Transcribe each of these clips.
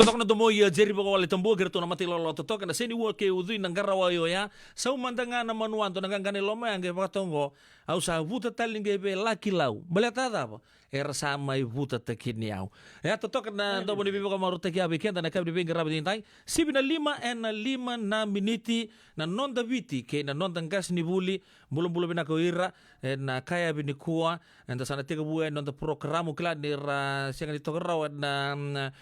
Totok na tumo ya jeri bako wale tambo gerto na mati lolo totok na seni wo ke udui nangara wa yo ya sau mandanga na manuan to nangangane loma yang ge patongo au sa vuta talinge be laki lau baleta da era sama i vuta tekini au ya totok na ndo boni bibo kamaru teki abi kenda na kabri benga rabi dintai sibi na lima na miniti na nonda viti ke na nonda ngas ni buli bulu bina ko ira na kaya bini kuwa enda sana tiga bue nonda programu kila ni ra sianga di tokera na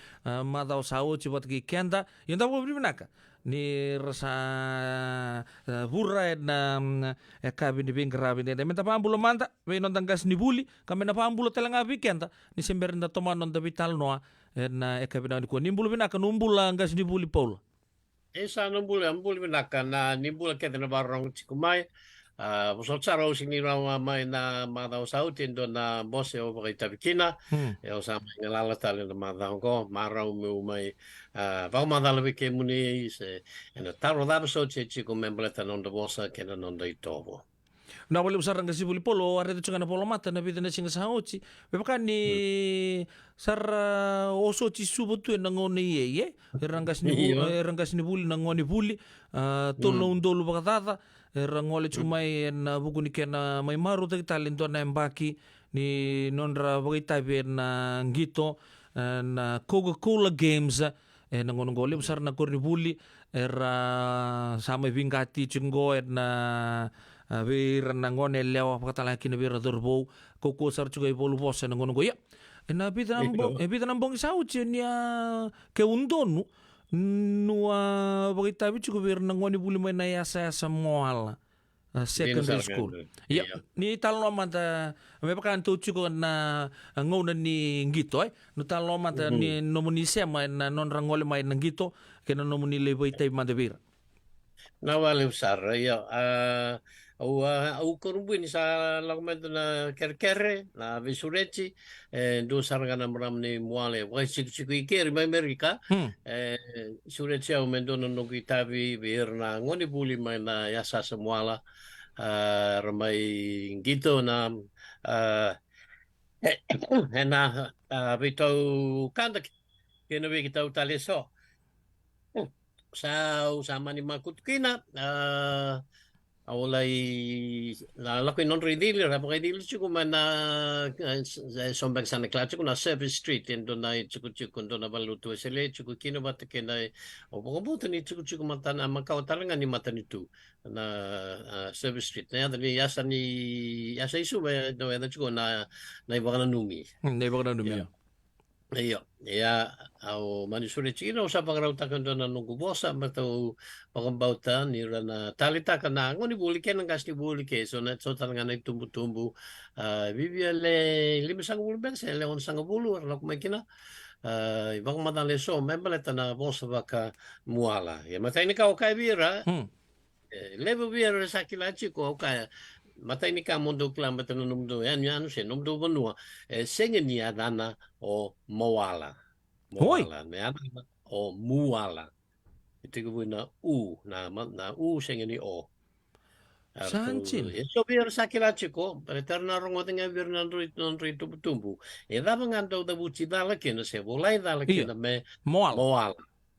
madau sao cibat ki kenda yonda bo binaka ni rasa burra na kabi ni bingra bi ne menta pambulo manta we non tangas ni buli kame na pambulo telanga bi kenda ni sember na toma non da vital noa na kabi na ko nimbulu binaka numbula ngas ni buli paul esa numbula ambul binaka na nimbula kenda na barong cikumai Bosotaro sini rawa mai na madau sautin do na bose o bagi tabikina e sama ngalala tali na madau ko marau meu mai va madau le ke muni se na taro da so che chico membleta non do bosa ke non do itovo na wale usar ngasi buli polo are to changana polo mata na bidana singa sauci bekan ni sar oso ci subutu na ngoni ye rangas ni buli na ngoni buli tolo undolo bakatata rangole cumai na buku ni kena mai maru tadi talento na embaki ni nonra bagi tabi na ngito na Coca-Cola Games na ngono gole besar na korni buli era sama vingati cenggo na bir na ngone lewa pakatala kina bir dorbo koko sar juga ibolu bosa na ngono goya na bita nambong sauci nia ke undonu nua bagi tabi cukup bir na ngoni buli mai na yasa moal secondary school ya ni talo mata me pakan tu cukup na ngona ni ngito no talo mata ni nomuni sema na non rangole mai na ngito ke na nomuni le bagi tabi mata bir na wale besar ya au korubin sa lagmento na kerkere na visureci do sargana mramni muale wa chiku ikeri mai Amerika sureci au mendo no gitavi birna ngoni buli mai na yasa semuala ramai gitu na na vito kanda kena we kita taleso sao sama ni makut kina awalay lalaki non ridili rapakay dili chuko man na sombang sana kla chuko na Service Street endo na chuko ndo na baluto sele chuko kino bata kena obogobuto ni chuko mata na makao talaga ni mata nitu na Service Street na ni yasa isu ba no eda chuko na ibagana numi Iyo, ya au manisuri chino sa pagrautakan do na nunggu bosa matau pagambauta ni rana talita kana ngoni bulike nang kasni bulike so na so talaga na tumbu-tumbu bibiale 5 ben sa leon sanga bulu arlok makina ibang madale so membaleta na bosa baka muala ya matay ni ka okay bira level bira sa kilachi ko okay Matai ni ka mundo kla mata no mundo yan se mundo banua sengen ni adana o moala ne adana o muala itu ko na u sengen ni o Sanchin so biar sakila chiko eterna rongo tenga bir non rito tumbu dava ngando da buci dala kena se volai dala kena me moala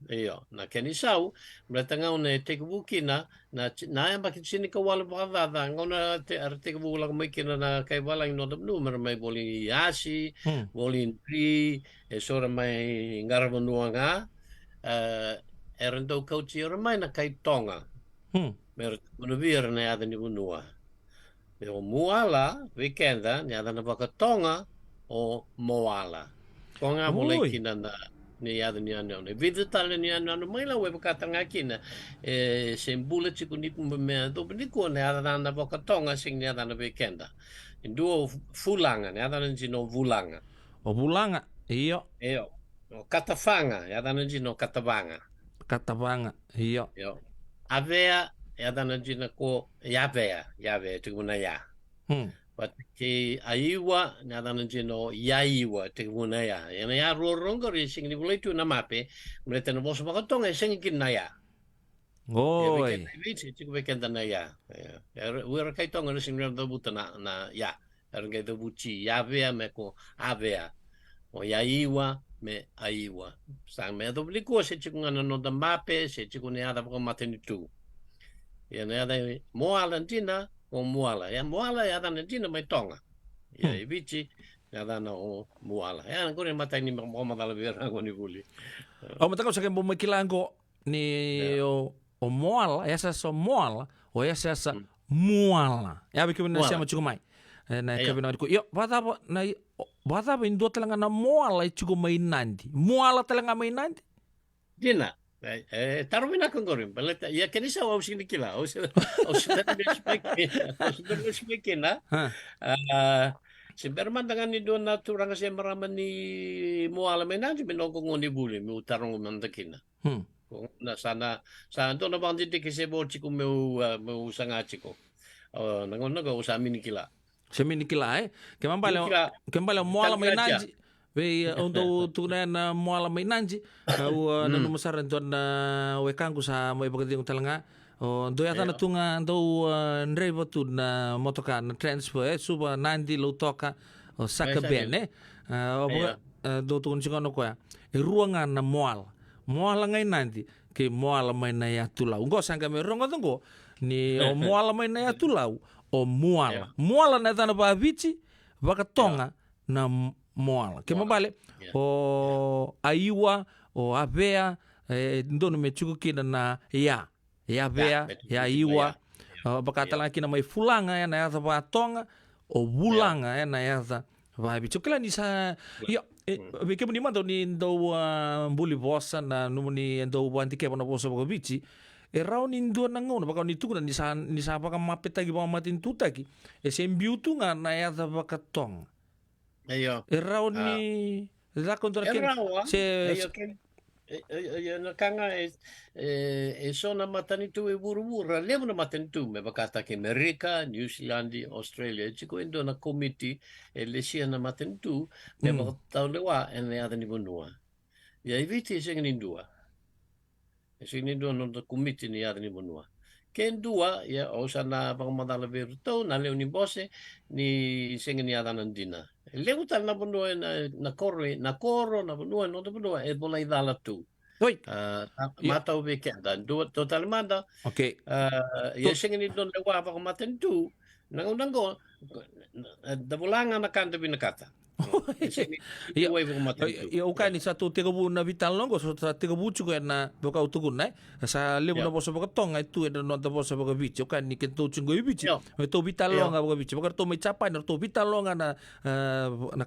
Iyo, na keni sau, mereka ngau ne te kubuki na yang baki sini ka wala baka ngau na te kubu lang may kina na kay wala yung nodam numer may boli yasi, boli pri, sora may ngarabanua nga, eran daw kauchi may na kay tonga. Mereka menubir na yada ni bunua. Pero muala, weekenda, yada na baka tonga o moala. Konga mulai kina na ni yada ni ano ne video tale ni ano mai la web kata ngakina sembula chiku ni me do ni ko ne ada na bokatonga sing ni ada na weekenda induo fulanga ne ada na no vulanga o vulanga iyo o katafanga ada na no katavanga iyo avea ada na ko yavea tu na ya Pati aiwa na danan jino yaiwa te muna ya ya rorongo ri sing ni bulai tu na mape mereka no boso makatong sing kin na ya oi chiku weekend na ya wer kai tong ri sing no buta na ya er ngai do buci ya vea me ko avea o yaiwa me aiwa. Sang me do bliko se chiku ngana no da mape se chiku ne ada ko mateni tu. Ya ne ada moala ndina o moala. Ya moala ya da ndina mai tonga. Ya ibichi ya da na o moala. Ya ngore matani mo madala vera ngoni buli. O mataka sa kembo makilango ni o moala ya sa so moala o ya sa moala. Ya bikin na siya chiku mai. Na kabina ko yo bata ba indo talanga na moala chiku mai nandi. Moala talanga mai nandi. Dina. Tarumina kong gorin. Balita, ya kanisa wa usini kila. O sila speaking na. Si Berman dengan ni doon na turang kasi maraman ni moala may nanti minogong ngoni buli. May utarong mandakin na. Kung na sana doon na bang didik kasi bo chiko may usangachi ko. Nangon na ko usami ni kila. Semi ni kila kembali moala may nanti. Ve untuk tunan moala may nanti. Na numusaran doon na wekangu sa may pagdating talanga. Do yata na tunga do ndrevo tu na motoka na transfer suba nandi lo toka saka bene do tu nchikono kwa ruanga na moala ngai nandi ke moala mai na ya tulau ngo sanga me rongo ngo ni o moala mai na ya tulau o moala na tana ba vici baka tonga na moala ke mabale o aiwa o avea ndono me chuku kina na ya bea, ya iwa, bakata laki na may fulanga ya na yata ba tonga, o bulanga ya na yata ba bicho. Kala ni sa, bike mo ni man daw ni daw buli bosa na numuni daw banti kepo na bosa baka bichi, raw ni ndo na ngono, baka ni tukuna ni sa baka mapetagi baka matintutagi, sembiutu nga na yata baka tonga. Ayo. Raw ni, lakon to na kin, kanga so na matanitu buru-buru levo na matanitu me bakata ke Amerika, New Zealand, Australia chiko indo na committee lesia na matanitu me bakata lewa en le ada ni bonua ya iviti sing ni dua no committee ni ada ni bonua ken dua ya osana bang madala virtu na leo ni bose ni sing ni ada nandina leo tal na bonua na koro na bonua no bonua e bola idala tu. Mata ubi kenda dua total manda. Okay. Ya singin idon lewa apa kematen tu. Nango da bulanga na kanta binakata. Ya ukani satu 30 na vital longo so 30 chuko na boka utugun na sa lebu na boso boka tonga itu na no da boso boka bicho kan ni kento chungo bichi to vital longa boka bicho boka to mai chapa na to vital longa na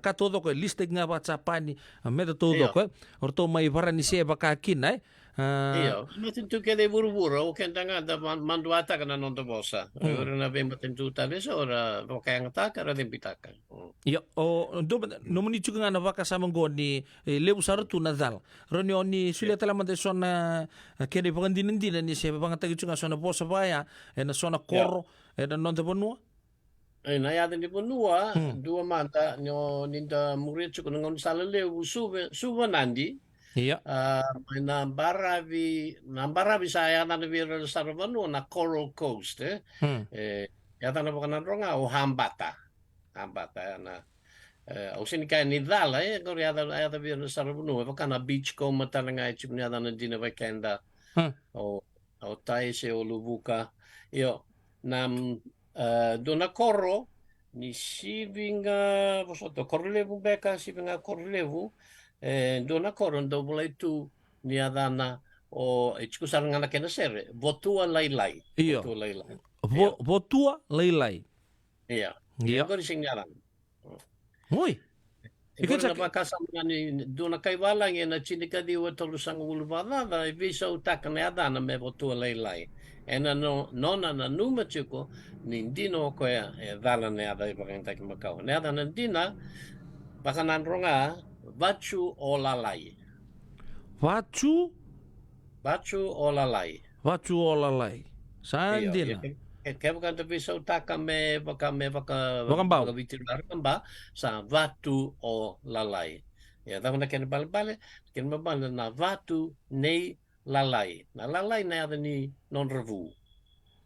ka todo ko liste nga ba chapa ni me todo ko or to mai varani se baka kin Iyo, matintu kede buru-buru, kenda nga da manduata ka na non bosa. Ora na ben matintu tales ora kaya nga taka ra din pitaka. Iyo, no muni chuka nga na baka sa manggo ni lebu saratu nadal. Roni oni sulia talaman de sona kede pangandinin ni se pangantagi chuka sona bosa baya na sona koro na non bonua. Na yada ni bonua, dua manta no ninda murid chuka ngon sala lebu suba nandi. Iya. Nambaravi saya na vira sarvanu na Coral Coast yata na baka ronga o hambata na o sinika ni dala ko yata vira sarvanu baka na beach ko matalanga chip yata na dina weekenda o taise o lubuka yo nam dona corro ni sivinga vosoto corlevu beka sivinga corlevu dona koron do mulai tu ni adana o ichkusar ngana kena sere votua lailai votua lailai iya ko sing ngalan oi iko na bakasa ngani dona kai wala ngena chinika di wotolu sang ulvada da visa utaka na adana me votua lailai ena no nona na numa chiko ni dino ko ya dala ne ada ibang tak makau ne adana dina bakanan ronga Vachu o lalai. Vachu o lalai. Vachu o lalai. Sandina. Kaya bukan tapi sa utaka me baka bitilar kamba sa vatu o lalai. Ya tahu na kena balik na vatu nei lalai. Na lalai na ada ni non revu.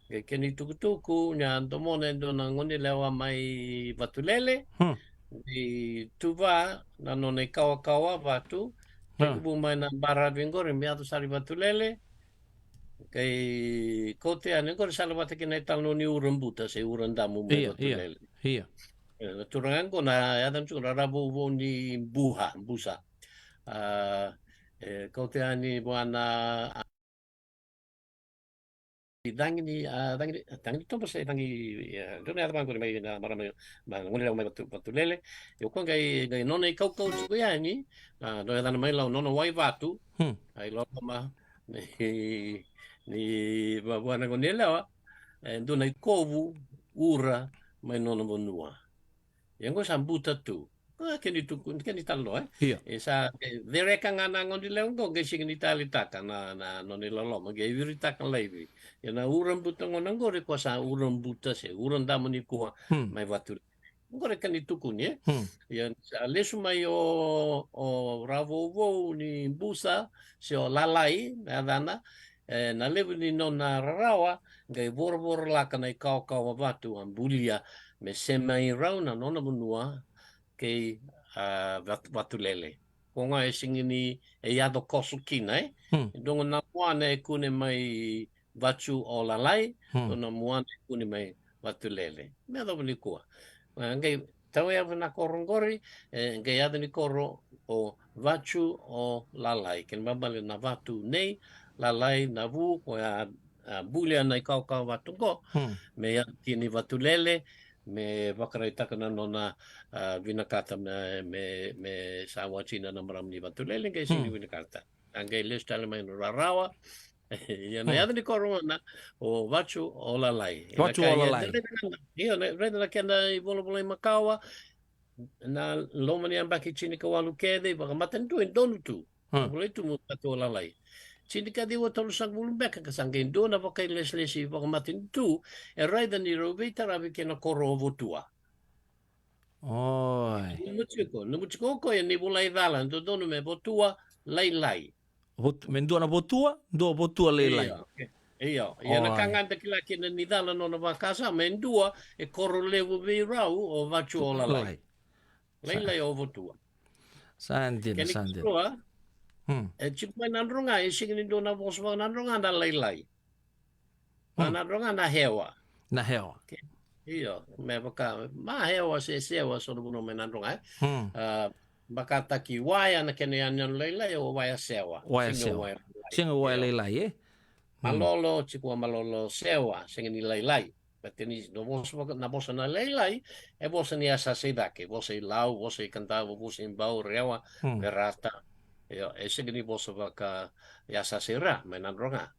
Kaya tuku nya antomone do na ngoni lewa mai vatu lele. Di tuva na none kawa-kawa vatu Kaya bumay na barabing ko, rin sa Batulele, kay kote ano ko sa labata kinaital no ni urang sa urang damu may Batulele. Iya. Turangan ko na yatan ko rarabu ni busa. Kote ani buana dangi to basta dangi doon yata ko may na marami ngulila may Batulele. Yo ko kay nono ikaw ko yani do yata may law nono wai vatu. Ay lo ma ni buana ko nila doon ay kovu ura may nono bonua. Yang ko sambuta tu. Kani talo Iya. Esa dereka ngana ngon di leung ko gesing ni talita kana na non ni lolo ma ge virita kan levi. Ya na uram buta ngon ngo re kuasa uram buta se uram da moni ko mai watu. Ngo re kan itu kun ye. Ya lesu mai o ravo vo ni busa se o lalai na dana na levu ni nona rawa ge bor la kana kau watu ambulia me semai rauna nona bunua kei Batulele. Ko nga singini yado kosu kina Dongo na muana kune mai vatu o lalai, na muana kune mai Batulele. Me do ni ko. Ngai tau ya na korongori, ngai yado ni koro o vatu o lalai. Ken babale na vatu nei lalai na vu ko ya bulia na kau vatu ko. Me ya kini Batulele me wakareita kana nona vinakata me sawa china na maram ni Batulele ngai sini vinakata ngai listale mai no rawa ya na yadni korona o vachu o lalai io ne reda kenda I bolo makawa na lomani ambaki chini ka walu kede ba matan tu donu tu bolo tu mo o lalai chini ka diwa tolu sang bulum beka ka sangin do na pakai leslesi ba matin tu raida ni robita rabi kena koro votua. Numuchiko ko ni bulai dala to donu me votua lai. Mendua na votua, do votua lai. Iya, na kangan kila kina ni dala no na vakasa mendua koro levu vi rau o vachu o lalai. Lai o votua. Sandina. Chikma nandronga singini do na boswa nandronga na lai. Nandronga na hewa. Iya, me baka ma hewa sewa so no me nandronga. Baka taki waya na kene yan lai o waya sewa. Singa waya lai Malolo chikwa malolo sewa singini lai. Pateni no boswa na bosa na lai bosa ni asa sedake, bosa lau, bosa kantava, bosa imbau rewa berata. Yo, singini bosa baka yasa sera menandronga.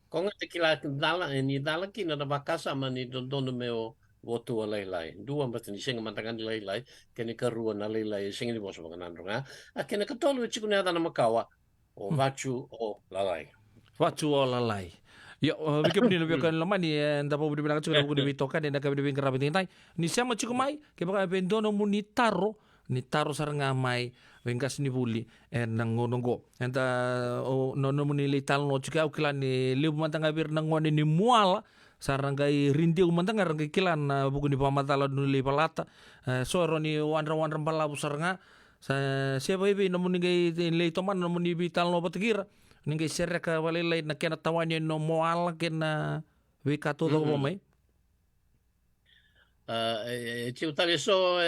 Konga te kila dala ni dala kina na bakasa mani dondo meo votu o lai. Dua mbata ni singa mantangan lai kene karua na lai singini bosa baka nandronga. Kene katolu chiku na dana makawa o vachu o lalai. Vachu o lalai. Yo, bika puni no bika lama ni nda po budi bilang chiku na budi bitoka ni nda ka budi bingkara bitintai. Ni siama chiku mai ke baka bendono mu ni taro saranga mai vengas ni buli nangonongo enta nono muni lital no chika ukila ni liu mantanga bir nangone ni muala saranga rindi umantanga ranga kilan buku ni pamatala nuli palata soro ni wandra bala saranga siapa ibi nomu ni gai le toman nomu ni vital no batikira ni gai sereka walilai na kena tawanya no muala kena wikato do mai Ciutale so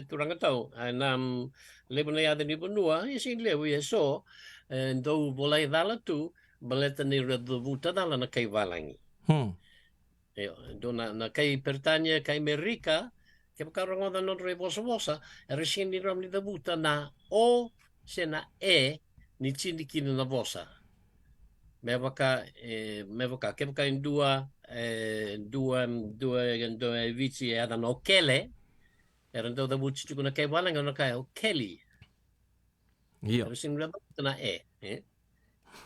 turanga tau nam lebu na yada ni benua isin lebu so do bolai dala tu baleta ni redu vuta dala na kai valangi do na kai pertanya kai merika ke pakarang da non re bosa resin ni ram ni da vuta na o sena ni chini kini na bosa me baka ke baka indua dua vici erano Kele erano da buci ciku na kai balang na kai Kelly iya sin na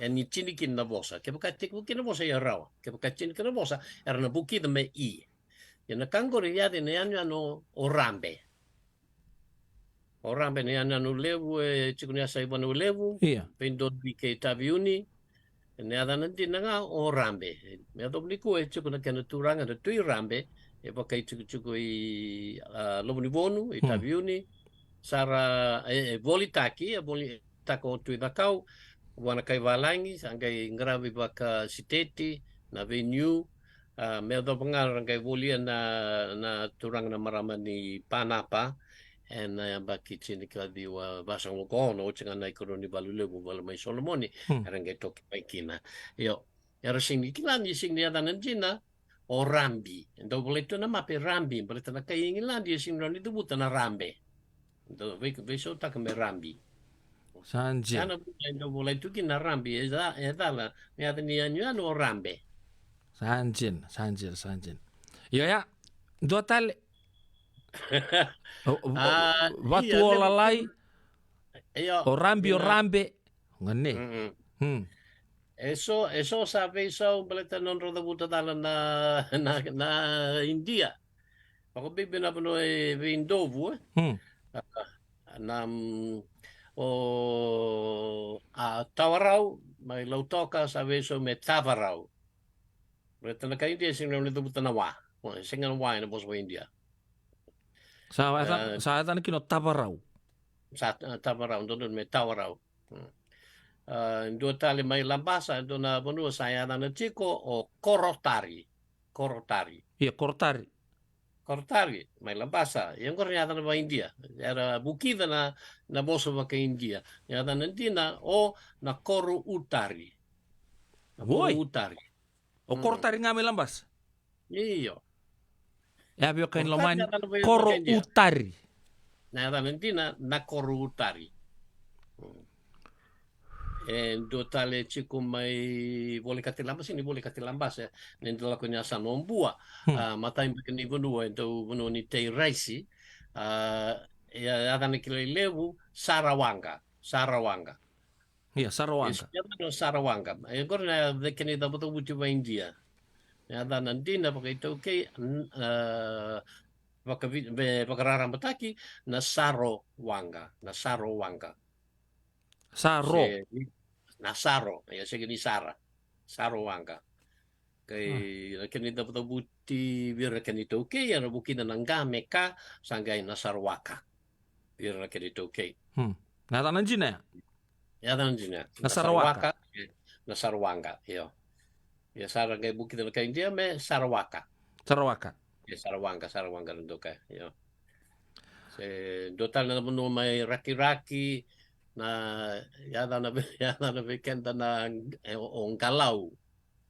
ni chini kin na bosa ke baka tiku kin na bosa ya rawa ke baka chini kin na bosa erano buki da me ya na kangori ya de ne ano orambe ne ano levu ciku na sai banu levu iya pendo di ke taviuni ne ada nanti nanga o rambe me do ni ko chiku na kana turanga de tui rambe pakai chiku I lomoni bonu I taviuni sara volitaki boli tako tui takau, wana kai walangi, angkai ngarawi baka siteti, na venue, mea do pengar angkai volia na turang na marama ni panapa, and baki chini ka diwa basang lokono, chinga na ikoroni balulebu bala mai Solomoni, arangkai toki paikina. Yo, yara sing ikilan sing ni adanan jina, o rambi. Ndo boleh tu nama pe rambi, boleh tu nak kaya ingilan dia sing roni tu buta na rambe. Ndo beso tak me rambi. Sanjin. Ana ndo boleh tu kina rambi, eda la, ni ada ni anyu o rambe. Sanjin. Yo ya, dua tali. Watu olalai. O rambe. Ngene. Eso sabe so beleta non roda buta dala na India. Ako bibi na pano Vindovu Tawarau mai lautoka sabe so me Tawarau. Beleta na ka India sing na buta na wa. Sing na wa na bos wa India. Sa atan kino Tawarau. Sa Tawarau don me Tawarau. Dua tali mai lambasa do na bonua saya na chico o korotari. Iya, korotari mai lambasa yang kornya na ba India era bukida na boso ba ka India ya na dina o na koru utari utari o korotari ngame lambas iyo ya bio kain loman koru utari na dina na koru utari. Do tale chico mai boleh kati lambas ini boleh kati lambas ya nendo la konya sanombua matai mbekeni bonua ento bono ni tei raisi ya ada ni kile lewu Sarawanga iya Sarawanga no Sarawanga gorna dekeni da boto buti ba India ya ada nanti na pakai itu ke pakai rarang bataki na Sarawanga Nasaro, ya sige ni Sarawanga. Kay kani dapat buti biar kani to okay ya buki na nangame ka sanggay Nasarwaka. Biar kani to okay. Natanan jina ya? Natanan jina. Nasarwanga, yo. Ya sara kay buki na kay India me Sarawaka. Ya Sarawanga ndo ka, yo. Se total na mo may raki-raki na yada na bekenda na on galau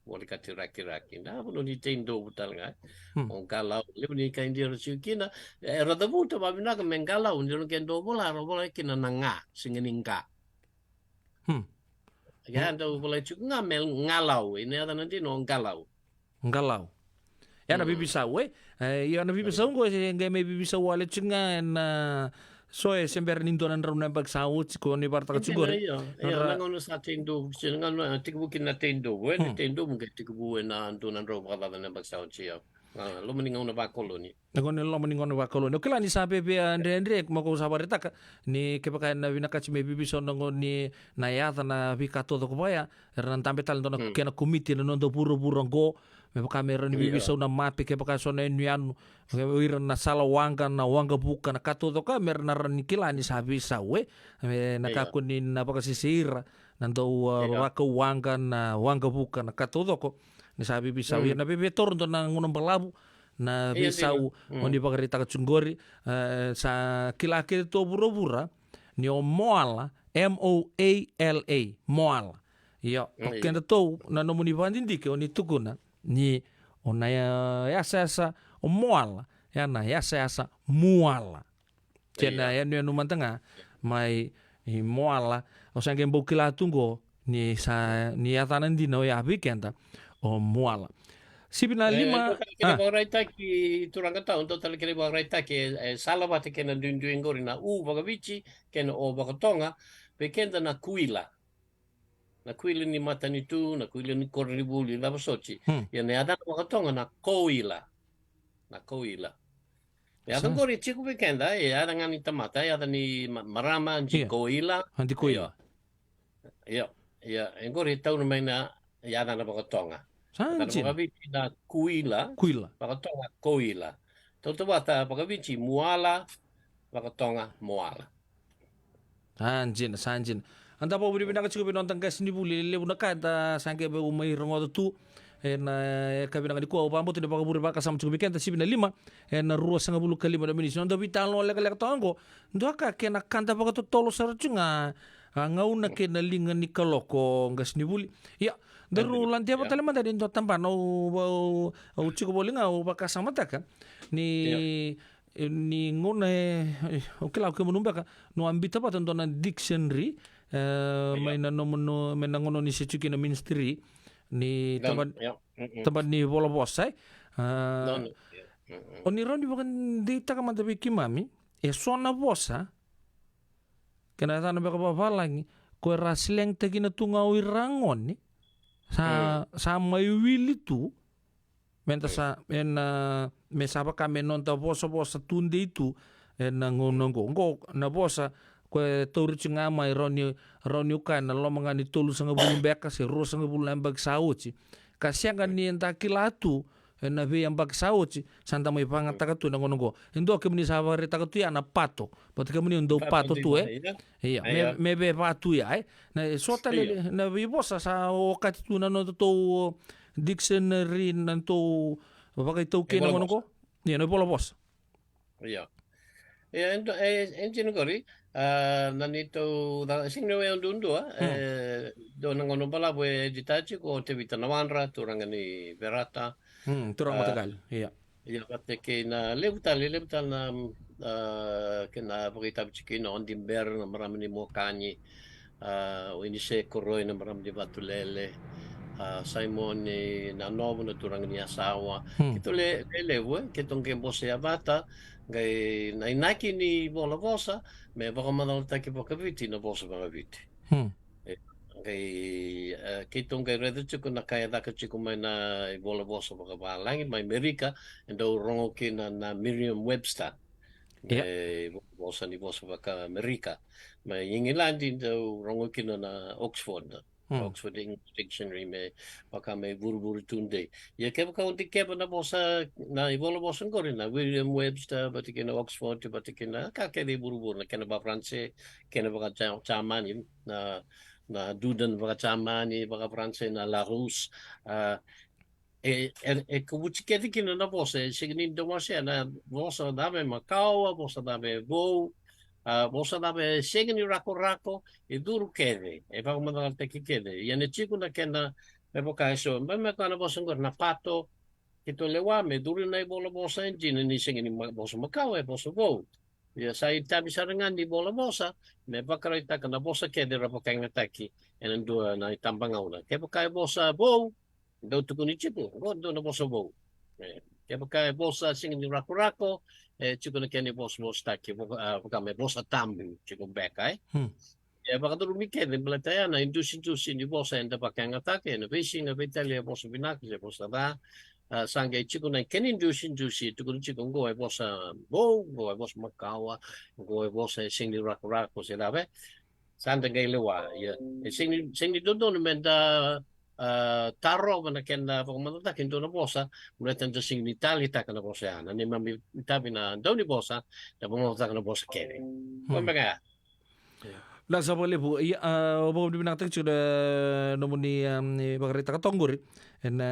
boleh kati raki-raki na puno ni tendo butal nga on galau le ni ka india sikina era da buta ba bina ka mengalau ni no kendo bola kina nanga singeninga ya ndo bola nga mel ngalau ini ada nanti no galau ya na bibisa we ya na bibisa ngo ngai me bibisa wale chinga na so sember nindo nan rauna bag saut ko ni barta chugor ya nangono sa tendo sinangan tikbukin na tendo tendo mungkin tikbu na ando nan ro bala na bag saut siya lo meninga una ba koloni nangono lo meninga una ba koloni kila ni sabe be andre mo ko sabarita ni ke paka na vina kachi me bibiso nangoni na yata na vika todo ko baya ran tambe tal ndo na kena komiti no ndo puro ngo me paka me ran bibiso na mapi ke paka so na nyanu wir na Sarawanga na wanga buka na katodo ka mer na ran kila ni sabi sawe na kakuni na paka sisira nando waka wanga na wanga buka na katodo ko ni sabi bisa wir na bebe torno na ngunong balabu na bisau oni pagarita ka chungori sa kilakil to burobura ni o moala MOALA moala yo kenda to na nomuni vandindike oni tukuna ni ona ya sasa o moala ya na ya sasa muala kena ya ni numantanga mai moala o sangen bokila tungo ni sa ni atanan dino ya bikenda o moala Sibina lima. Kena baraita ki turanga tahu untuk tali kena baraita ki salawat kena dundu engori na bagabici kena o bagatonga pekenda na kuila ni mata ni tu na kuila ni korribuli la basoci ya ne ada bagatonga na koila ya ada gori ciku pekenda ya ada ngani tamata ya ada ni marama anji koila ya engori tahu namanya ya ada na bagatonga pagabici na kuila pagatonga koila toto bata pagabici muala pagatonga moala sanjin anta pa budi pinaka cukup nonton kas ni buli le buna kanta sangke be umai rongo tu na kabinang di kuau pambo tidak pakai buri pakai sama cukup ikan tapi na lima na ruas sangat bulu kalima da minisi nonton bitalo lek tongo ndo aka kena kanta pakai tu tolo sarjunga ngau na kena linga ni kaloko ngas ni buli ya daru lantia pa talema tadi ndo tampa no cukup bolinga o pakai sama taka ni ngona oke lah oke menumba ka no ambita pa tonton na dictionary may nanomono may nangono ni sechuki na ministry ni tempat ni bola bosai oniron di bukan data ka matabi kimami sona bosa kena sana baka babalangi ko rasleng tagi na tungaw irangon ni sa may wili tu menta sa me saba kami nonta bosa tunde itu nangonongo na bosa ko turu chinga mai roni ukan lo mangani tolu sanga bulu beka se ro sanga bulu ambag sauci kasianga ni enta kilatu na be ambag sauci santa mai panga takatu nangonongo endo ke mini savari takatu ya na pato but ke mini ndo pato tu iya me be patu ya na sota le na be bosa sa wakati tu na no to dictionary nanto bagai to ke nangonongo ni no bola bosa iya engine gori nanito singno yang dundo do nangono pala bue ditaci ko te vita nawanra turangani berata turang matagal iya pate ke na lebutal na kena berita biciki na ondimber na marami ni mokani o inise koroi na marami di batulele Simon na novo na turangani asawa kito lewe kitong kembo se abata gai na inaki ni bola bosa me baka manal taki baka viti na bosa baka viti gai kitong gai redo chuko na kaya daka chuko mai na bola bosa baka balangi mai Amerika endo rongo kina na Merriam-Webster gai bosa ni bosa baka Amerika mai Ingilandi endo rongo kina na Oxford Oxford English Dictionary me baka me buru tunde ya keba kaunti keba na bosa na ibola bosa ngori na Merriam-Webster batikina Oxford batikina kakedi buru na kena ba France kena baka chamani na Duden baka chamani baka France na Larousse kubuchi kedi kina na bosa signin domasya na bosa dame Macau bosa dame Bo bosa dame segni rako duru kede pa kumadal teki kede yani chiku na kena me boka eso me kana bosa ngor na pato kito lewa me duru na bola bosa engine ni segni bosa Macau bosa Bo ya sai tabi sarangan di bola bosa me bakara ita kana bosa kede rapo kanga taki enen dua na tambang aula ke boka bosa Bo do tukuni chiku do na bosa Bo ke boka bosa segni rako chiku na kene bosa taki boka me bosa tambu chiku bekai ya baka tu rumike de belataya na indusi ni bosa enda pakanga take na fishing na Italia bosa binaki je bosa da sangge chiku na ken indusi tu kun chiku go bosa Bo go bosa Macau go bosa singli rako se dabe sanda gailewa ya singli dodo na menda taro mana kenda pokoknya tak kendo na bosa mulai tanda singli Italia tak na bosa na ni mami tabi na doni bosa na bungo tak na bosa kene kumbaga la sabole bu bo di binang tak sudah nomuni bagarita ka tonggori en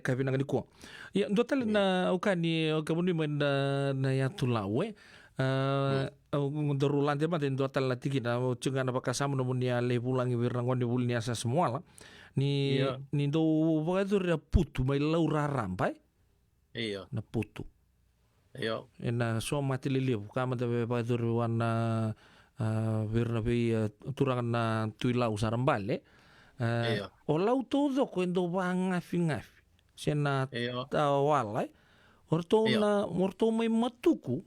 ka binang di ko ya dotal na ukani kabuni men na ya tulawe ngundarulan tema den dotal la tigi na cunga na bakasam nomuni ale pulangi wirnangon di bulnya sa semua la ni do bagadur ya putu mai laura rampai iya na putu iya en so mati liliu kama de bagadur wana wirna be turangan na tuilau sarambale o lau todo quando vanga fingafi sena tawalai orto mai matuku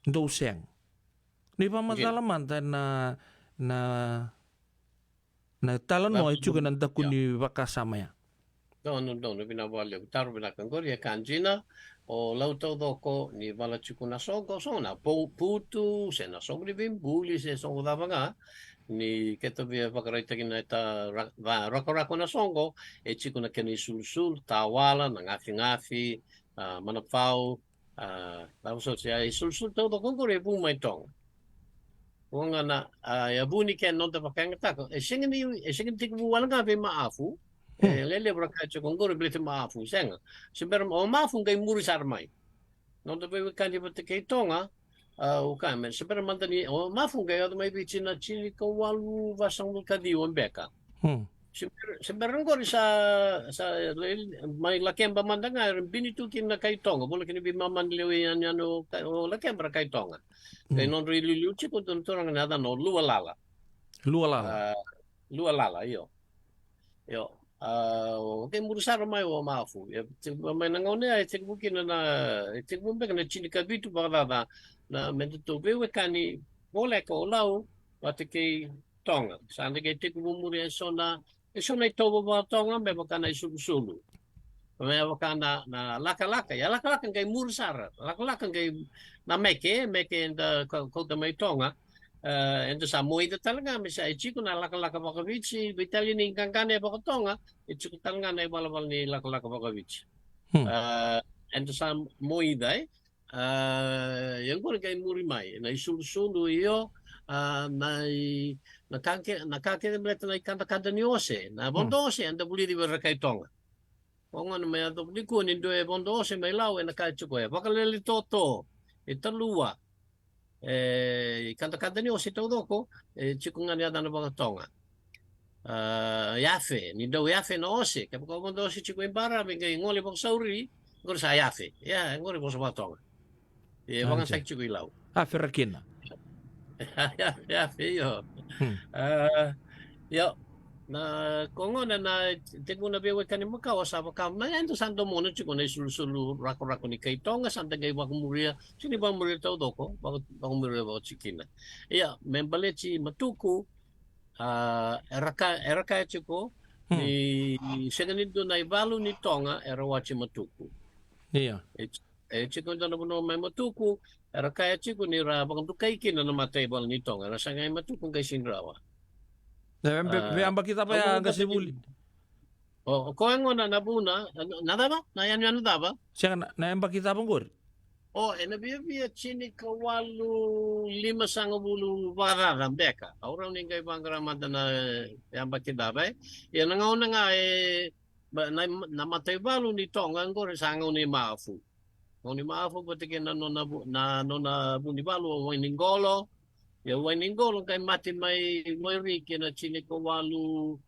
do seng ni pamatalaman na talan no juga nanda kuni bakasama ya no binawale taru binakangor ya kanjina o lauto doko ni bala chukuna songo sona putu sena songri bimbuli se songo dabanga ni keto via pakaraita kina ita rako na songo chikuna keni sul tawala na ngafi manapau tapos siya sul todo kongore bumay tong kung nga na yabuni ken non ta pakang tako singin tik buwan nga be maafu lele braka cho kung gori blete maafu senga seber o maafu kay muri sarmay non ta be kan di bate kay tonga o kamen seber mantani o maafu kay may bichi na chili ko walu vasang kadi beka sebenarnya gori sa may lakem ba manda nga binitukin na kay tonga bola kini bimaman lewian ano lakem ba kay tonga kay non riluluchi ko ton torang nada no lualala yo kay murusar may o mafu may nangone ay tigbukin na tigbumbe na chinika bitu ba na medito bewe kani bola ko law pati kay tonga sande kay tigbumuri so na eso na ito ba tonga may baka na isulu may baka na laka-laka ya laka-laka kay mursar laka-laka kay na meke and kota may tonga and sa moida talaga may sa ichiko na laka-laka baka bichi bitali ni kangkane baka tonga ichiko talaga na ibalabal ni laka-laka baka bichi and sa moida yung ko kay murimay na isulu iyo nakake mleta na kanta ni ose na bondo ose anda buli di kay tonga kung ano may ato di ko nindo bondo ose may law na kacho ko bakaleli toto italua kanta ni ose todo ko chiko nga niya na baka tonga yafe nindo yafe no ose kaya ko bondo ose chiko imbara may ngoli bang sauri ngor sa yafe ngori bo sa tonga baka sa chiko ilaw Ferrakina yo yo na kongo na tengo na bewe kani makawa sa makam na ento santo mono chiko na sulu rako ni kay tonga santa gay bakumuria sini ba muria tao doko bakumuria ba chikina ya membalechi matuku eraka chiko ni senganido na ibalu ni tonga erawachi matuku chiko na no may matuku eraka chiko ni ra bang tukay kina na matay bal ni tonga rasa ngay matuku kay sinrawa Amba kita pa ya gasibuli. Ko ang na nabuna, nada ba? Nayan nada ba? Siya na amba kita pang gor. Nabiya chini kawalu 5 barara beka. Orang ni kay pangramada na amba kita ba? Yan nga una nga namatay balo ni tong ang gor sangaw ni maafu. Ni maafu pati ken na buni balo wa ningolo. Ya wainingol kay mati may riki na chini ko walu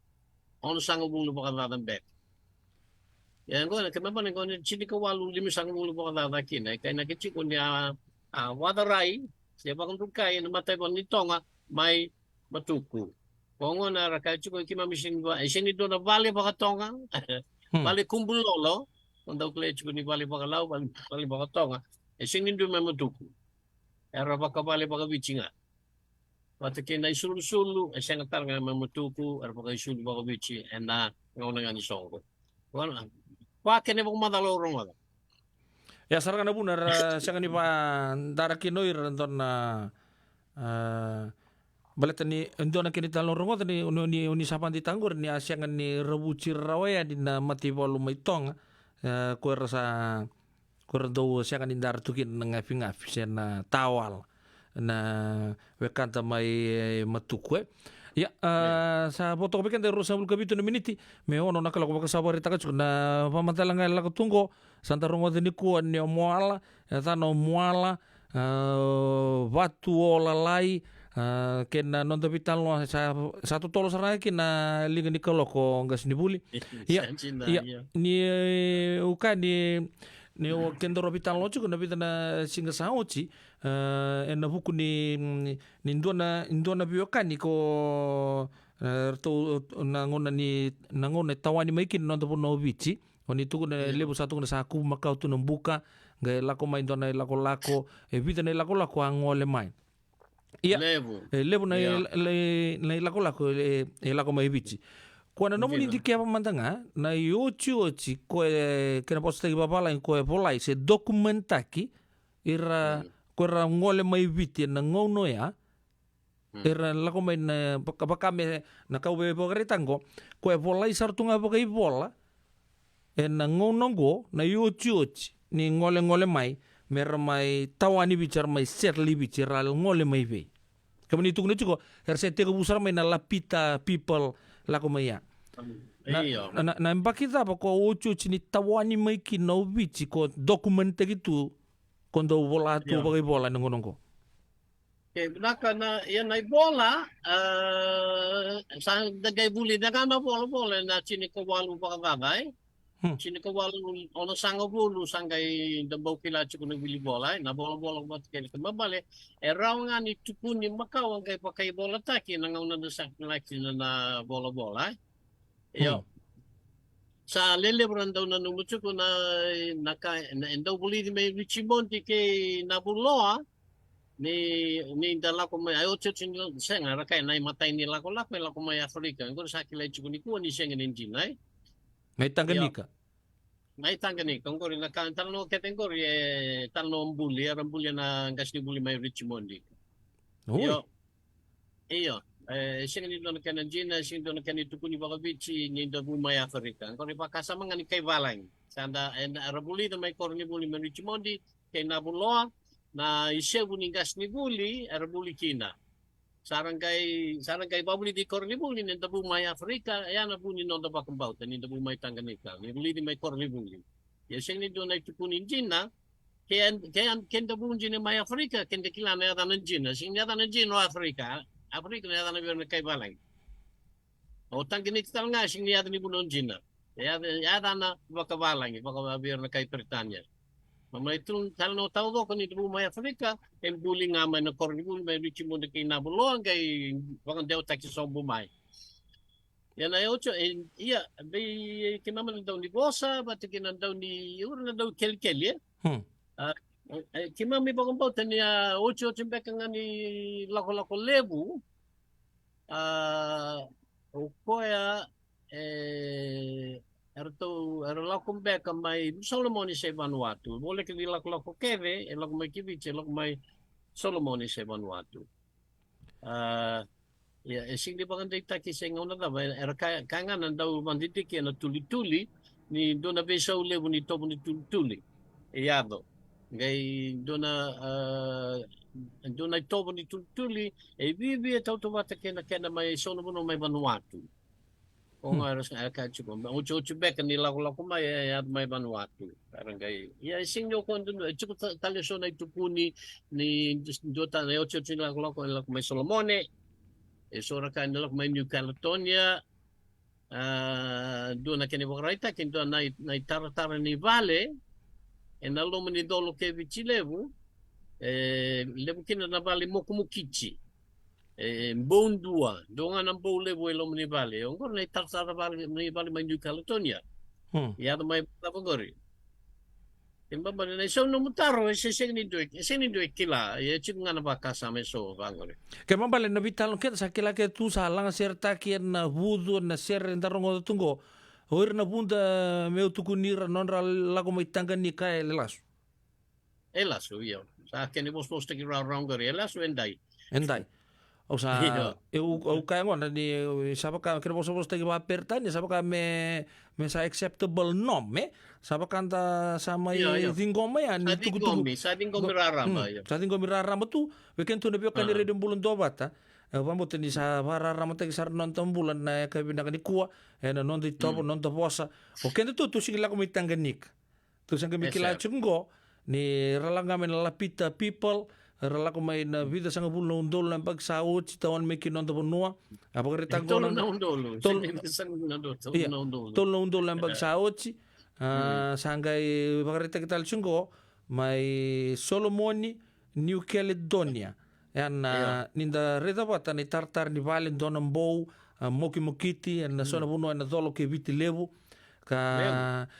on sango bulu pa kada bet. Ya ngol kay mapan ngol chini ko walu 5 sango bulu pa kada kina kay nakichi ko niya wadarai siya pa kung kay na matay pon nitonga may matuku. Kongo na rakay ko kimamising ba sini do na vale pa katonga. Vale kumbulolo kung klech ko ni vale pa kalaw vale pa katonga. Sini do may matuku. Era pa ka vale pa ka bichinga. Pati kina isulu-sulu, siya nga talaga mamutuku, ar pa kayo sulu baka bichi, na ngayon nga ni Songo. Kwa kene bang madalorong wala. Ya sarang na bunar, siya nga ni pa darakinoy randon na balita ni ando na kinitalorong wala ni unisapan di tanggor ni asya nga ni rabuchi rawaya di na matibolo may tong kuwera sa kuwera daw siya nga ni daratukin ng ngapi-ngapi siya na tawal. Na wekanta may matukwe ya sa boto ko kan sa bulkabito na miniti me ono nakala ko kasabari taka na pamantalang la tunggo santa rongo ni kuan ni moala tano moala watu ola lai kena non tapital no sa satu tolo sarai kena linga ni koloko ngas ni buli ya ni uka ni kendo robitan locho kuna bita na singa saochi na buku ni indona biokani ko na ngona tawani maikin no tapo no bichi oni tu na lebu satu na saku makau tu nambuka ga lako mai indona lako bita na lako angole mai iya lebu na lako lako mai bichi Kuana nomu ni di kia pamantanga na yochi ko kena posta ki babala ko polai se dokumentaki ira ko ra ngole mai viti na ngono ya ira la ko mai na pakame na ka we pogretango ko polai sartunga pokai bola na ngono go na yochi ni ngole mai mer mai tawani bicar mai serli bicara ngole mai ve Kami itu juga RCT kubusar may nalapita people lakumaya. Na mpakita pa ko ucho chini tawani may kinaubichi ko dokumente gitu kondo bola tu bagay bola nungunong ko. Naka na yan ay bola sa dagay buli na nga na bola na chinikawalo pa kagagay. Chinikawalo ono sango bulu sanggay dabaw kila chiko na bili bola na bola ba kaya mabale raw nga ni tukuni makaw ang kay pa kay bola taki nang una na sa na bola. Yo. Sa lelebran daw na numucho ko na daw buli di may Richimond kay nabuloa ni dala ko may ayo chinyo senga rakay na matay nila ko lak may ko may Afrika ko sa kilay chiko ni ko ni senga ninjin ay may Tanganyika ko rin na talno keten ko talno buli arambuli na gas ni buli may Richimond iyo senga ni don kanan jina senga don kanan tukuni baka bichi ni do may Afrika ko rin pa kasama nga ni kay Balang sanda arambuli na may korni buli may Richimond kay nabuloa na isya buningas ni buli arbuli kina sarang kay babuli di korni buli ni dabu may Afrika ayan na buli no dabu kambauta ni dabu may Tanganyika ni buli di may korni buli yaseng ni do na tukunin jina kaya dabu jina may Afrika kende kila na yata ng jina sing yata ng jina Afrika na yata na biyon kay Balang o Tanganyika tal nga sing yata ni bunon jina yata na baka Balang baka biyon kay Britanya Mamay itong talano tao ko nito may Afrika, ang buli nga man na kornibul, may Richimond na kinabuloan kay wakang daw taksi sa bumay. Yan ay ocho, iya, may kimaman daw ni Bosa, pati kinan daw ni, yun na daw kel-kel, kimami pa kong bautan niya, ocho beka nga ni lako-lako lebu, o koya, lakum beka may Solomon sa Vanuatu. Boleh ke lako keve, lakum may kibiche, lakum may Solomon sa Vanuatu. Ya, sing di bagan dita kiseng ona da, kanga daw manditik na tuli-tuli ni do na besa ulebu ni tobo ni tuli-tuli. Iyado. Ngay do na tobo ni tuli-tuli, bibi tau tumata kena may Solomon may Vanuatu. Kung aras nga kachiko ucho beka nila ko may Vanuatu parang kay sing yo kon dun chiko talisyon ay tupuni ni dota na ocho nila ko may Solomone sora ka nila may New Caledonia do na kini bokraita kinto na tartara ni Vale en alo ni dolo ke vichilevu lebu kina na Vale mokumukichi Bondua, dongan ang bole vuelo ni Vale. Ongor na tarsara ni Vale may New Caledonia. Yado may tapagori. Timba ba na so no mutaro sing ni duek kila. Ya chik nga na baka sa so bangori. Kaya mabale na vital kita sa kila ke tu salang serta kian na vudu na ser entarong tungo. Hoir na bunda meu tukunira nonra lago may Tanganyika elas. Elas yo. Sa akin ni bos te kira rongori elas endai. O sa eu kaya ngona ni sapa ka kira boso tagi apertan ya sapa ka me sa acceptable nom sapa kanta sama dingoma ya ni tugu sa dingoma rarama sa dingoma rarama tu weekend tu na biyo kanire dem bulan dobata pamot ni sa rarama tagi sar nonton bulan na ka binaka ni kuwa na nonton topo nonton posa o kende tu singila ko may Tanganyika tu sang kami kila chungo ni ralangamen lapita people rala ko may na vida sa ngapul na undol ng pagsaot si tawan may kinonto po nuwa apagritag ko na undol tol na undol ng pagsaot si sanggay pagritag talsyon ko may Solomoni New Caledonia yan ninda rita pa ni tartar ni Valen doon ang bow moki-mokiti yan na so na puno na dolo ke viti lebu ka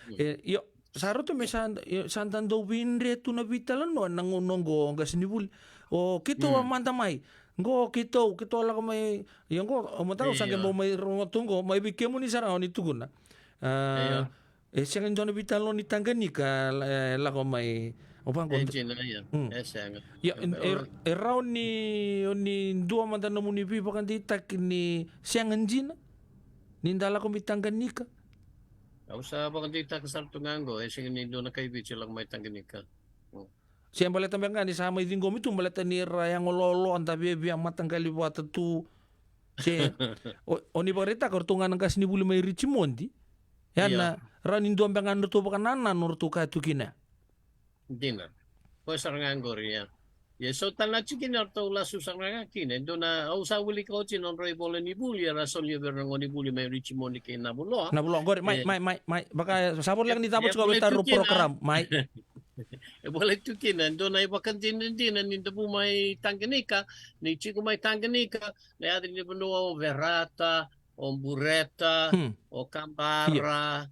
Saro to may sandan do winre tu na bitalan no nang unonggo gas ni bul o kito mantamay go kito la ko may yung go umataw sa mo may tunggo may bigyan mo ni sara ni tugon na siya nga doon na bitalon ni Tanganyika la ko may opang ko raw ni dua mantan na muni bi bakan ditak ni siyang anjina nindala ko mi Tanganyika. Sa bakang dita ka sa tungango, sing nindo na kay bicho lang may Tanganyika. Siya baleta nga ni sama idingom itu baleta ni rayang ololo anta bebi ang matang kali buat tu. Si oni barita kortungan ang kasni buli may Richimondi. Yan na ranin do ang bangan to bakanan nurtu ka tu kina. Dina. Ko sarangan goria. Ya so tanah cikin atau la susang ngakin endo na au sa uli ko chin on roy bolen ni buli rason ye bernang ni buli may Richimondi ke na bulo. Na bulo gor mai baka sabor lang ni tapos ko betaru program mai. Boleh tu kina endo na ibakan din ni debu may Tanganyika ni chico may Tanganyika na adin ni buno verata o bureta o campara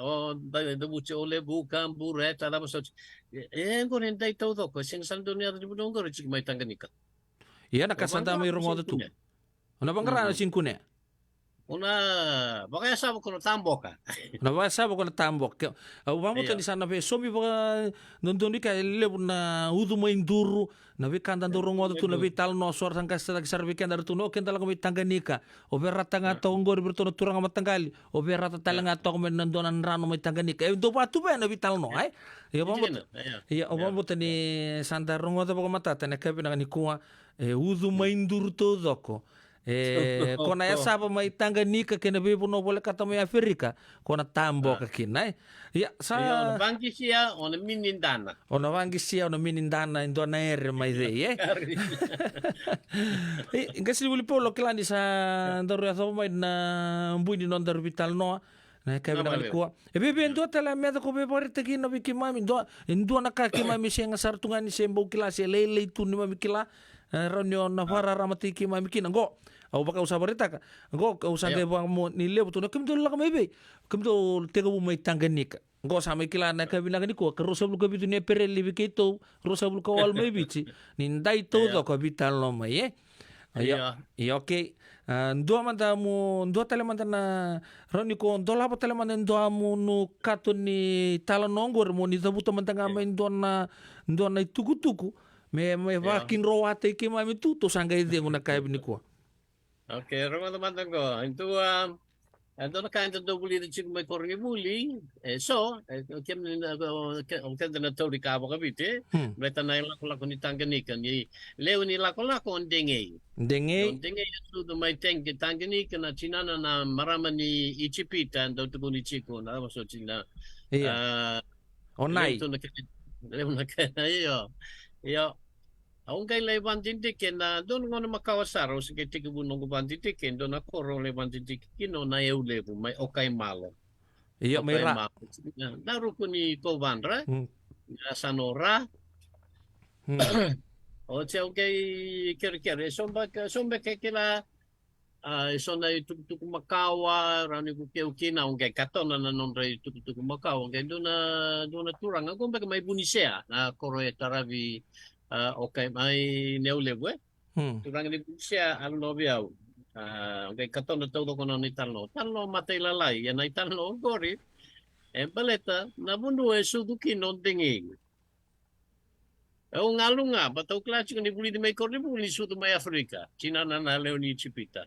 o debu ole bukan bureta la so ngor hentai todo ko sing saldo ni adin buno ngor chico may Tanganyika. Iya nakasanta may rongo tu. Ona bangara singkune. Una baka sabe ko tamboka. Na ba sabe ko tambok. Vamos tani sana be somi ba nondoni ka lebu na udu mo induru na be kanda ndoro ngodo tu na be tal no sor sang kasta tak sarbe kanda tu no kenda lago be Tanganyika. O be rata nga to ngor bertono turang matangali. O be rata talanga to men nandonan rano me Tanganyika. E do batu be na be tal no ai. Ya vamos. Ya o vamos tani santa rongodo ba mata tani ka be na ni kuwa udu mo induru to doko. Kona ya saba mai Tanganyika kena bebu no boleh kata mai Afrika kona tambo ka kina ya sa ona bangi sia ona minindana indo na ere mai de ngasi buli polo klandi sa ndoro ya mai na mbuni non dar vital no na ka bina kuwa bebe ndo tala me ko be bore teki no biki mami ndo na ka ki mami senga sartungani sembo kilasi lele tu ni mami kila ranyo na para ramati ki mami kina go au baka usah berita ka go usah de bang mo ni le betul kem tu la kami kem tu tega bu mai Tanganyika go sama kila na ka bina ni ko rosa bu ko bitu ni perel libi kito rosa bu ko wal mai bici ni ndai todo ko bital no mai ya oke ndo manda mu ndo tele manda na roni ko ndo la tele manda ndo amu no kato ni tala nongor mo ni tabuto manda ngame ndo na tuku me vakin roate ke mami tu to sanga ide ngona kai bini ko. Oke, rumah teman-teman ko. Itu ando na kain do buli de chico may korni buli. So, kem na tori ka ba kabite. Meta na ila ko ni Tanganyika ni leo ni la ko on dengay. Dengay su do may Tanganyika na chinana na marama ni Ichipita ando to ni chico na so china. Onay. Leo na kayo. Yo. Aung kay leban tintikin na doon ko na makawasaro sa kay tikibunong ko bantintikin doon ako ro leban tintikin no na levo may okay malo. Iyo may ra. Laro ko ni Kovandra. Sanora. O siya kay kere somba kay kila so na tuk makawa rani ko kay ukina ung kay katon na non ray tuk makawa kay doon na turang ako ba may bunisea na koroy taravi okay may neulevo turang ni siya ang nobiaw okay katon na todo ko ni talno matay lalay yan ay talno gori baleta nabuno suduki non dinging o ngalo nga bataw klase ni buli di may korni buli sudu may Afrika China na leoni Chipita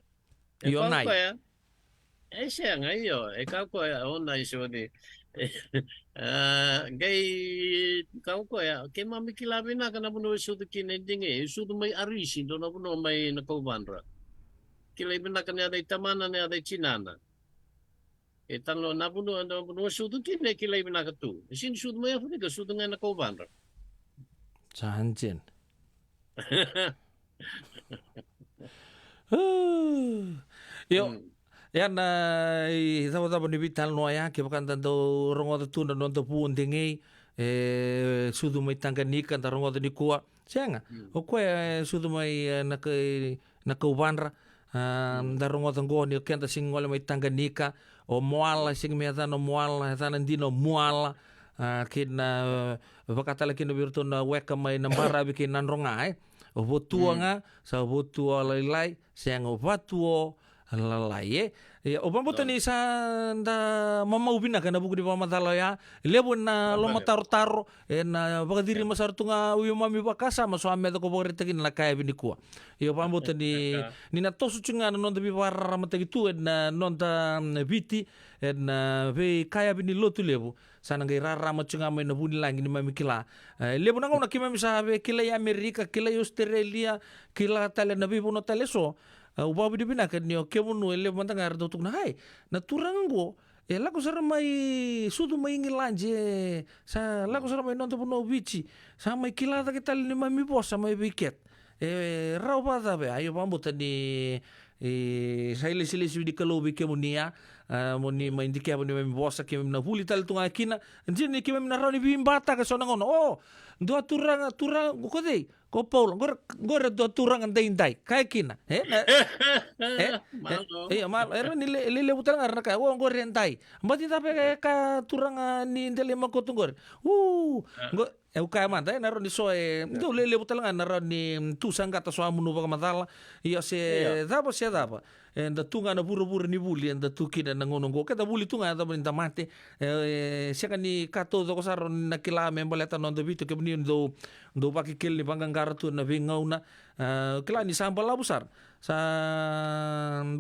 Yonay siya nga iyo ikaw ko onay siya di gay kau ko ya kay mami kilabi na kana buno sudu kinending sudu may arisi do na buno may nakaubanra kilabi na kana day tamana na day chinana tanlo na buno sudu kinay kilabi na katu sin sudu may Afrika sudu nga nakaubanra Sanjin yo yan sama-sama ni vital no ya ke bakan tanto rongo tu na non to pu ndenge sudu mai Tanganyika ta rongo ni kuwa senga o ko sudu mai na ka ubanra da rongo tango ni kenta singole mai Tanganyika o moala sing me ta no moala ta ndino moala kina bakatala kina virtu na weka mai na mara bikin nan ronga o botua nga sa botua lai senga o batuo lalai ya opa bota ni sa da mama ubina kana buku di pamatalo ya lebo na loma taro na bagadiri masar tunga uyo mami bakasa maso ame to ko bore tekin la kaya bini kuwa yo opa bota ni na tosu chunga non da bi warra mata gitu na non da biti na ve kaya bini lotu lebo sana ngai rara machunga me na buni langi ni mami kila lebo na ngona kima misa ve kila ya Amerika kila ya Australia kila tale na bi bono tale so uba bidi bina kan nio ke munu ele manta ngar do tukna hai na turango laku sara mai sudu mai ngilanje sa laku sara mai nonto puno bici sa mai kilata kita ni mami bosa mai biket rau bata be ayo pambo tani sa ile sile di kalobi ke munia moni mai ndike aboni mami bosa ke na huli tal tunga kina njini ke mami na rau ni bimbata ka sona ngono do turang ko dei ko Paul gor do turang andai indai kai kina mal era ni le butal ngarna ka gor rentai mbati tape ka turang ni ndele makotong gor go ka manta na ro ni soe do le butal ngarna ni tu sangata so amunu ba matala ia se daba enda tunga na buru ni buli enda tukina na ngono go kata buli tunga da brinta mate seka ni kato do kosaro na kila membaleta non do bitu ke bni do paki kel ni bangang garatu na vingauna kila ni sambala busar sa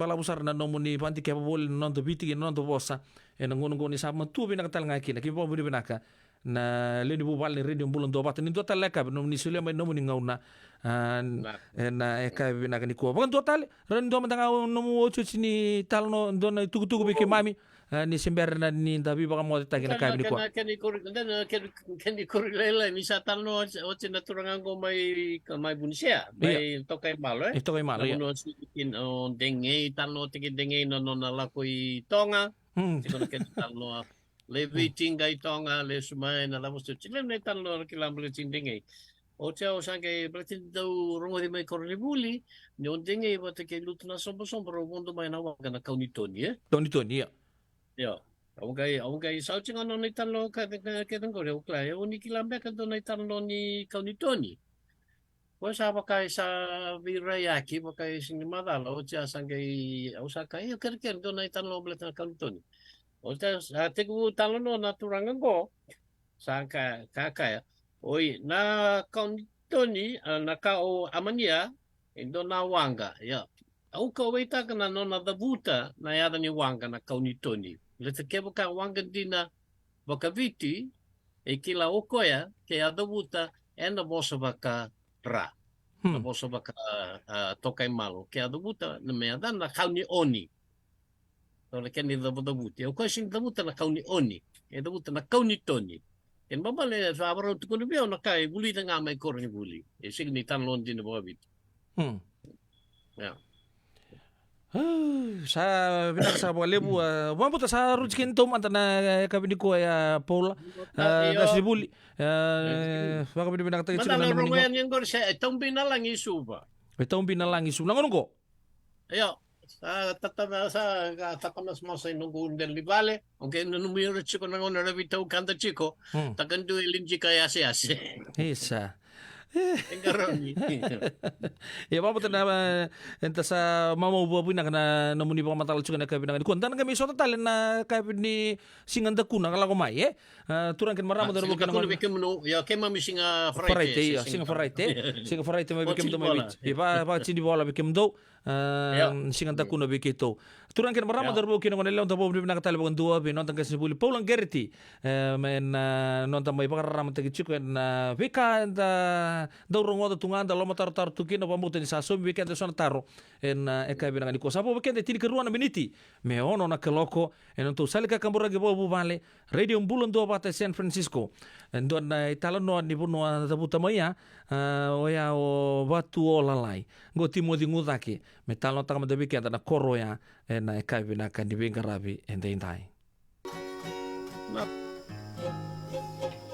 bala busar na nomu ni panti ke bol non do biti non do bosa na ngono go ni sama tu bina katal ngaki na ki bo budi binaka na le ni bubal ni redio bulon do bat ni do taleka no ni sule mai nomu ni ngauna na eka bina kan ko bukan total ren do mantanga no mo chuchi ni talno do na tugu bike mami ni sember na ni dabi baka mo tagina ka bini ko kan ikuri lele ni sa talno o na turangan ko may bunsia may tokay malo tokay malo no sikin on denge talno tiki denge no na lakoi tonga tiko na talno levi tingay tonga le sumay na lamos chile na talno kilamblo denge o o sangue berarti do rongo di mai kornibuli non dinge bata ke lutu na sombo mondo mai na wanga na kaunitoni Toni ya au gai sau tinga no ni talo ka tengko le ukla o ni kilambe ka do ni talo ni kaunitoni ko sa ba kai sa virayaki ba kai sing madala o tia sangue au sa kai ker do ni talo bleta kaunitoni o tia te ku talo no naturangan ko sa ka oi na kaunitoni na ka o amania indo na wanga ya au ka waita kana no na dabuta na yada ni wanga na kaunitoni le te ke ka wanga dina bakaviti e kila okoya ke ya dabuta ena bosa baka ra na bosa baka tokai malo ke ya dabuta na me ada na kauni oni to le ke ni dabuta o ko sing dabuta na kauni oni e dabuta na kaunitoni en babale sa abro tu kono bio na kai buli tanga mai korni buli e sig ni tan lon din bo bit ya sa binak sa lebu wa puta sa rujikin tom antana kabini ko ya Paul kasi buli baka binak ta itsu na mo yang gor sa tong binalang isuba nangono ko ayo tatama mo sa nung del libale okay no numero chico na ngona rabita kanta chico takandu ilinji kaya ase isa engaroni ya bapak tena enta sa mama ubu abu nak na namuni baka matal chuka na kabinang ko tan kami sota talen na kabini singanda kuna kala ko mai turan ken marama daro bukan ko bikem no ya kema mi singa friday singa friday mai bikem do mai ba chindi bola bikem do singanda kuna biketo turan ken marama daro bukan ngone le on tabo bina katale bukan dua be non tan kasi buli Paulan Gerti men non tan mai bakar ram tagi chuka na vika da daurong wada tunga da loma tar tukin apa mutan sa so weekend so taro en eka binang ni ko sapo weekend tini keruan miniti me ono na keloko en to salika kambura ge bobu vale radio bulon do bata San Francisco en don na italo no ni buno da buta maya oya o batu ola lai go timo di ngudaki me talo tanga de weekend na koroya en eka binang kan di bengarabi en dai